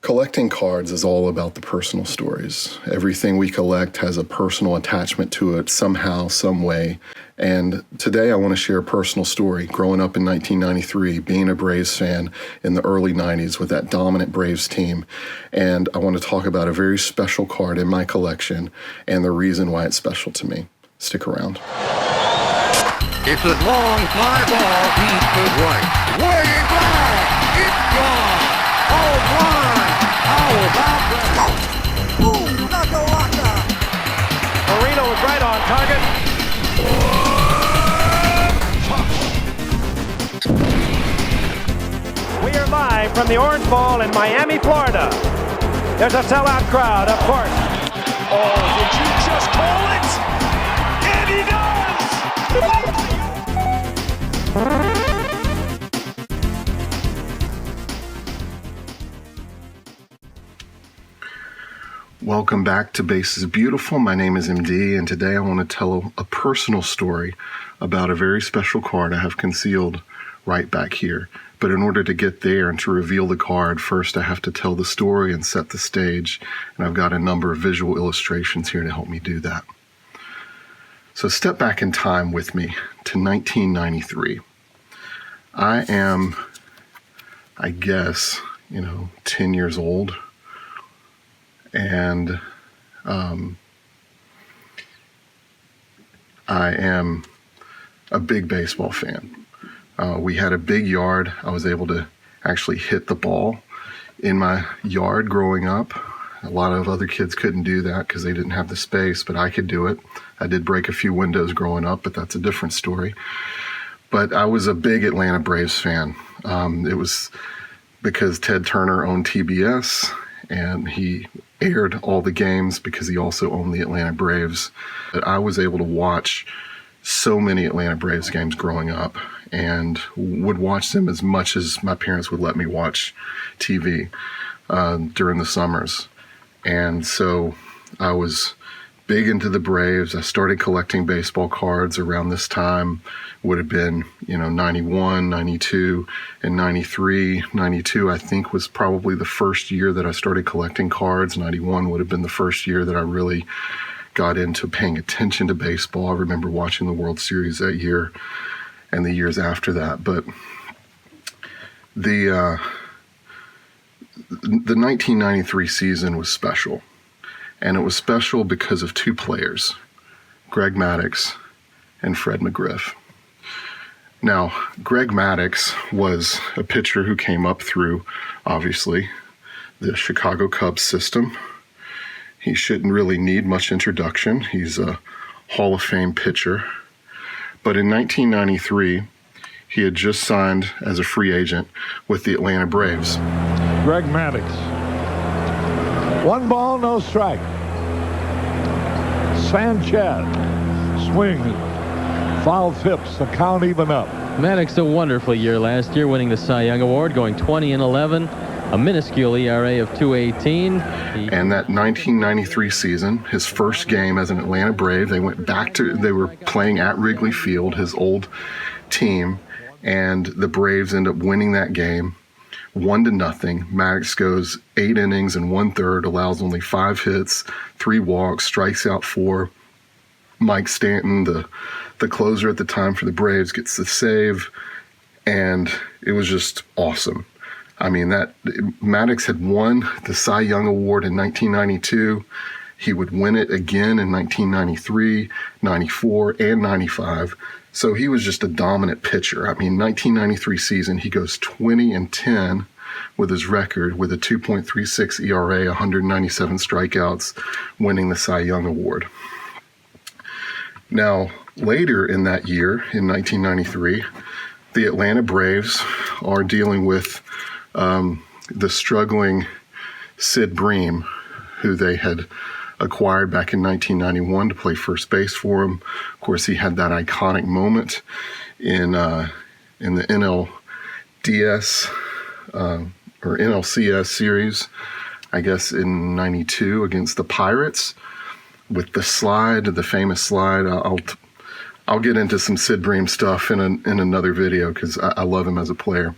Collecting cards is all about the personal stories. Everything we collect has a personal attachment to it somehow, some way. And today I want to share a personal story. Growing up in 1993, being a Braves fan in the early 90s with that dominant Braves team. And I want to talk about a very special card in my collection and the reason why it's special to me. Stick around. It's a long fly ball deep to right. Way back! It's gone! Home run! How about that? Boom! Waka waka! Marino was right on target. We are live from the Orange Bowl in Miami, Florida. There's a sellout crowd, of course. Oh, did you just call it? And he does! Welcome back to Bases Beautiful. My name is MD, and today I want to tell a personal story about a very special card I have concealed right back here. But in order to get there and to reveal the card, first I have to tell the story and set the stage, and I've got a number of visual illustrations here to help me do that. So step back in time with me to 1993. I am, I guess, 10 years old. And I am a big baseball fan. We had a big yard. I was able to actually hit the ball in my yard growing up. A lot of other kids couldn't do that because they didn't have the space, but I could do it. I did break a few windows growing up, but that's a different story. But I was a big Atlanta Braves fan. It was because Ted Turner owned TBS, and he aired all the games because he also owned the Atlanta Braves. But I was able to watch so many Atlanta Braves games growing up and would watch them as much as my parents would let me watch TV during the summers. And so I was big into the Braves. I started collecting baseball cards around this time. Would have been, 91, 92, and 93. 92, I think, was probably the first year that I started collecting cards. 91 would have been the first year that I really got into paying attention to baseball. I remember watching the World Series that year and the years after that. But the 1993 season was special. And it was special because of two players, Greg Maddux and Fred McGriff. Now, Greg Maddux was a pitcher who came up through, obviously, the Chicago Cubs system. He shouldn't really need much introduction. He's a Hall of Fame pitcher. But in 1993, he had just signed as a free agent with the Atlanta Braves. Greg Maddux. 1 ball, no strike. Sanchez swings. Foul tips, the count even up. Maddux a wonderful year last year, winning the Cy Young Award, going 20-11, a minuscule ERA of 2.18. And that 1993 season, his first game as an Atlanta Brave, they were playing at Wrigley Field, his old team, and the Braves end up winning that game 1-0. Maddux goes 8 innings and 1/3, allows only 5 hits, 3 walks, strikes out 4. Mike Stanton, the closer at the time for the Braves, gets the save, and it was just awesome. I mean, Maddux had won the Cy Young Award in 1992. He would win it again in 1993, 94, and 95. So he was just a dominant pitcher. I mean, 1993 season, he goes 20-10 with his record with a 2.36 ERA, 197 strikeouts, winning the Cy Young Award. Now, later in that year, in 1993, the Atlanta Braves are dealing with the struggling Sid Bream, who they had acquired back in 1991 to play first base for him. Of course, he had that iconic moment in the NLDS or NLCS series, I guess in 92 against the Pirates with the slide, the famous slide. I'll get into some Sid Bream stuff in another video because I love him as a player.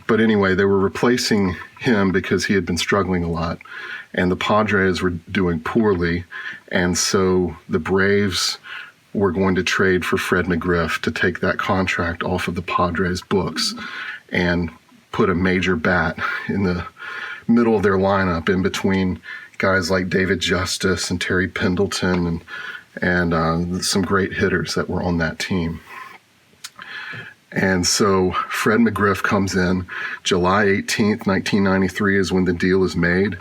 But anyway, they were replacing him because he had been struggling a lot, and the Padres were doing poorly, and so the Braves were going to trade for Fred McGriff to take that contract off of the Padres' books and put a major bat in the middle of their lineup in between guys like David Justice and Terry Pendleton and some great hitters that were on that team. And so Fred McGriff comes in. July 18th, 1993 is when the deal is made.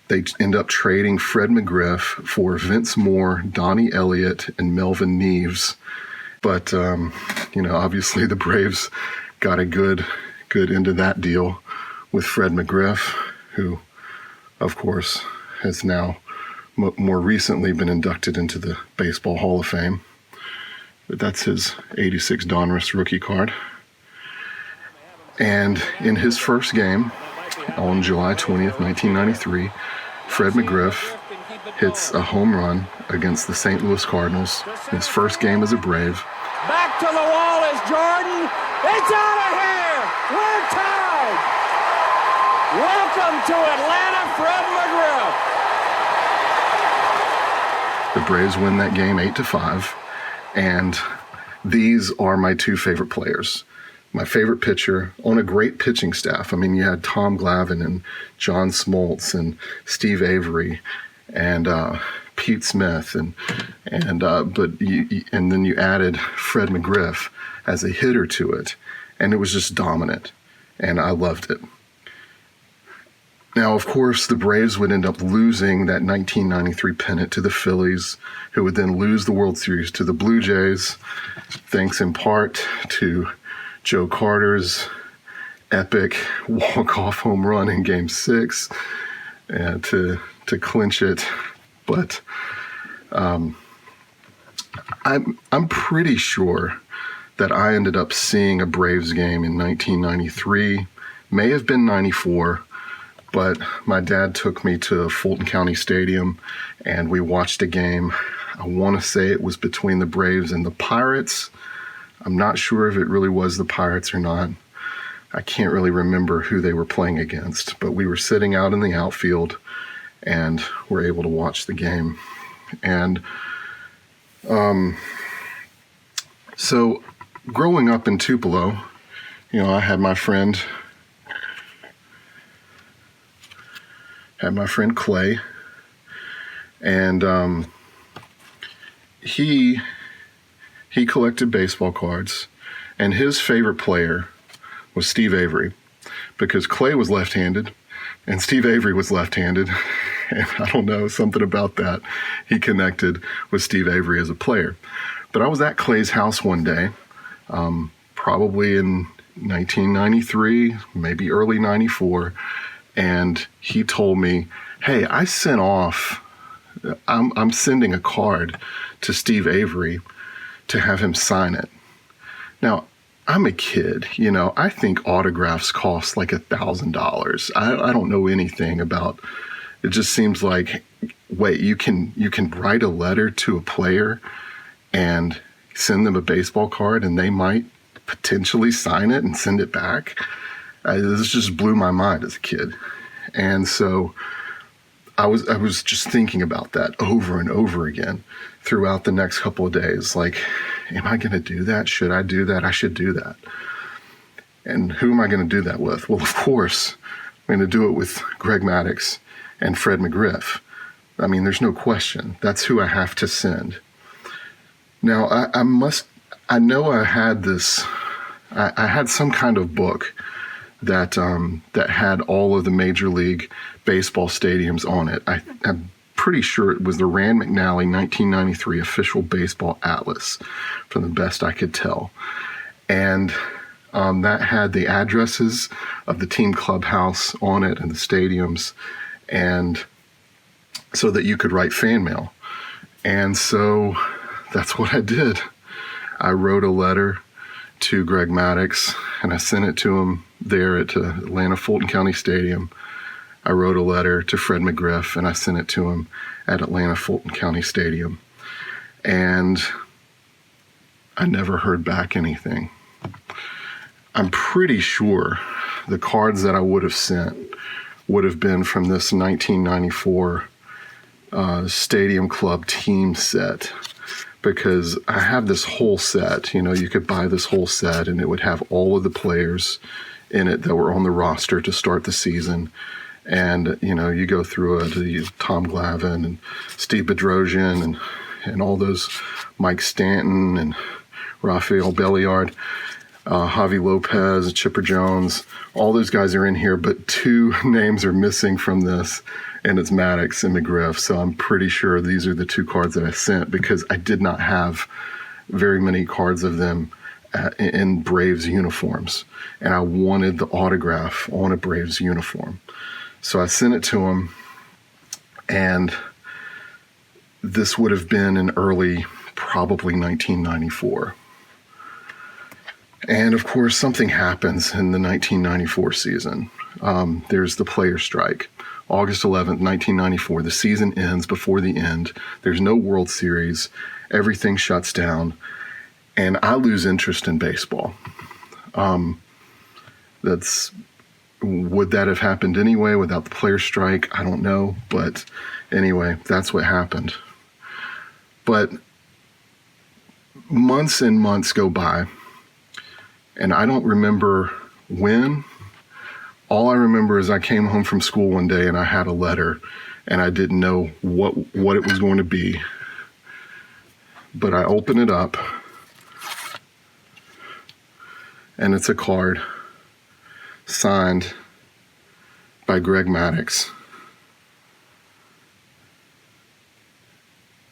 They end up trading Fred McGriff for Vince Moore, Donnie Elliott, and Melvin Neves. But, obviously the Braves got a good end of that deal with Fred McGriff, who, of course, has now more recently been inducted into the Baseball Hall of Fame. But that's his 86 Donruss rookie card. And in his first game on July 20th, 1993, Fred McGriff hits a home run against the St. Louis Cardinals in his first game as a Brave. Back to the wall is Jordan. It's out of here. We're tied. Welcome to Atlanta, Fred McGriff. The Braves win that game 8-5. And these are my two favorite players. My favorite pitcher on a great pitching staff. I mean, you had Tom Glavine and John Smoltz and Steve Avery and Pete Smith and then you added Fred McGriff as a hitter to it, and it was just dominant, and I loved it. Now, of course, the Braves would end up losing that 1993 pennant to the Phillies, who would then lose the World Series to the Blue Jays, thanks in part to Joe Carter's epic walk-off home run in Game 6 to clinch it. But I'm pretty sure that I ended up seeing a Braves game in 1993, may have been 94, but my dad took me to Fulton County Stadium and we watched a game. I want to say it was between the Braves and the Pirates. I'm not sure if it really was the Pirates or not. I can't really remember who they were playing against, but we were sitting out in the outfield and were able to watch the game. And so growing up in Tupelo, I had my friend Clay, and he collected baseball cards, and his favorite player was Steve Avery, because Clay was left-handed and Steve Avery was left-handed, and I don't know, something about that. He connected with Steve Avery as a player. But I was at Clay's house one day, probably in 1993, maybe early 94, and he told me, hey, I'm sending a card to Steve Avery to have him sign it. Now, I'm a kid, I think autographs cost like $1,000. I don't know anything about, it just seems like, wait, you can write a letter to a player and send them a baseball card and they might potentially sign it and send it back? This just blew my mind as a kid. And so I was just thinking about that over and over again throughout the next couple of days. Like, am I going to do that? Should I do that? I should do that. And who am I going to do that with? Well, of course, I'm going to do it with Greg Maddux and Fred McGriff. I mean, there's no question. That's who I have to send. Now, I know I had this, I had some kind of book that had all of the Major League Baseball stadiums on it. I'm pretty sure it was the Rand McNally 1993 Official Baseball Atlas, from the best I could tell. And that had the addresses of the team clubhouse on it and the stadiums, and so that you could write fan mail. And so that's what I did. I wrote a letter to Greg Maddux, and I sent it to him there at Atlanta Fulton County Stadium. I wrote a letter to Fred McGriff, and I sent it to him at Atlanta Fulton County Stadium. And I never heard back anything. I'm pretty sure the cards that I would have sent would have been from this 1994 Stadium Club team set, because I have this whole set. You know, you could buy this whole set and it would have all of the players in it that were on the roster to start the season. And, you know, you go through it, Tom Glavine and Steve Bedrosian and all those, Mike Stanton and Rafael Belliard, Javi Lopez, Chipper Jones, all those guys are in here, but two names are missing from this, and it's Maddux and McGriff. So I'm pretty sure these are the two cards that I sent, because I did not have very many cards of them in Braves uniforms, and I wanted the autograph on a Braves uniform. So I sent it to him, and this would have been in early, probably 1994. And of course, something happens in the 1994 season. There's the player strike. August 11th, 1994, the season ends before the end. There's no World Series. Everything shuts down. And I lose interest in baseball. Would that have happened anyway without the player strike? I don't know. But anyway, that's what happened. But months and months go by, and I don't remember when. All I remember is I came home from school one day and I had a letter, and I didn't know what it was going to be. But I open it up, and it's a card signed by Greg Maddux.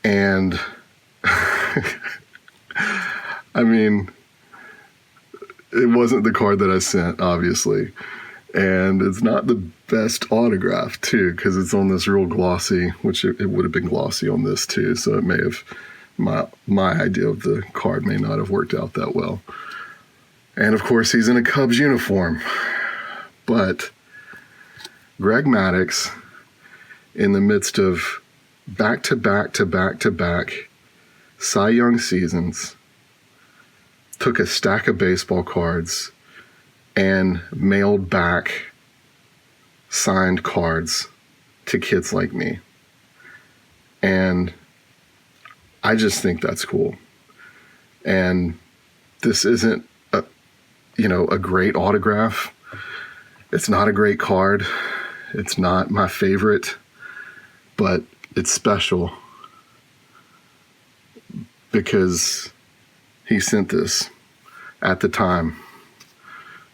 And I mean, it wasn't the card that I sent, obviously. And it's not the best autograph, too, because it's on this real glossy, which it would have been glossy on this, too. So it may have, my idea of the card may not have worked out that well. And, of course, he's in a Cubs uniform. But Greg Maddux, in the midst of back-to-back Cy Young seasons, took a stack of baseball cards and mailed back signed cards to kids like me. And I just think that's cool. And this isn't a great autograph. It's not a great card. It's not my favorite, but it's special because he sent this at the time,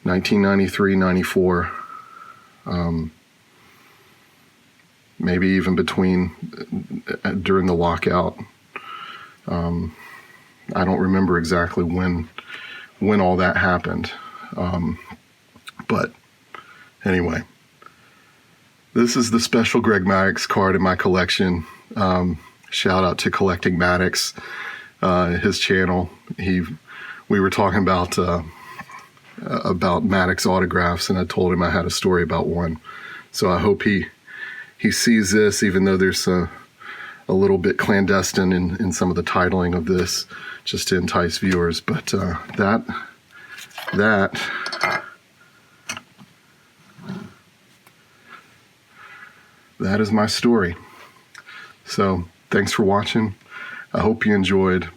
1993, 94, maybe even during the lockout. I don't remember exactly when all that happened. But anyway, this is the special Greg Maddux card in my collection. Shout out to Collecting Maddux, his channel. We were talking about Maddux autographs, and I told him I had a story about one. So I hope he sees this, even though there's a little bit clandestine in some of the titling of this, just to entice viewers. But that is my story. So thanks for watching. I hope you enjoyed.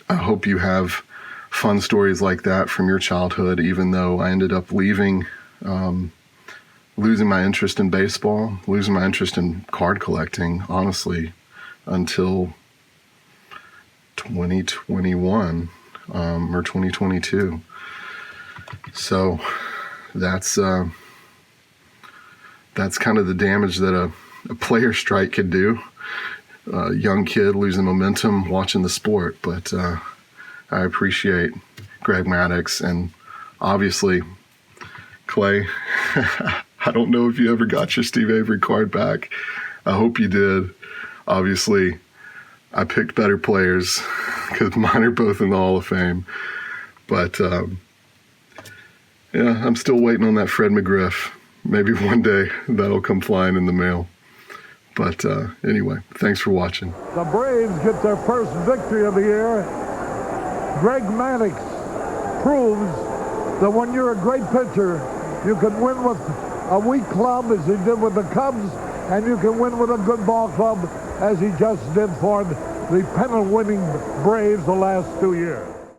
I hope you have fun stories like that from your childhood, even though I ended up losing my interest in baseball, losing my interest in card collecting, honestly, until 2021 or 2022. So that's kind of the damage that a player strike could do. Young kid losing momentum watching the sport, but I appreciate Greg Maddux, and obviously Clay, I don't know if you ever got your Steve Avery card back. I hope you did. Obviously, I picked better players because mine are both in the Hall of Fame. But yeah, I'm still waiting on that Fred McGriff. Maybe one day that'll come flying in the mail. But anyway, thanks for watching. The Braves get their first victory of the year. Greg Maddux proves that when you're a great pitcher, You can win with a weak club, as he did with the Cubs, and you can win with a good ball club, as he just did for the pennant-winning Braves the last 2 years.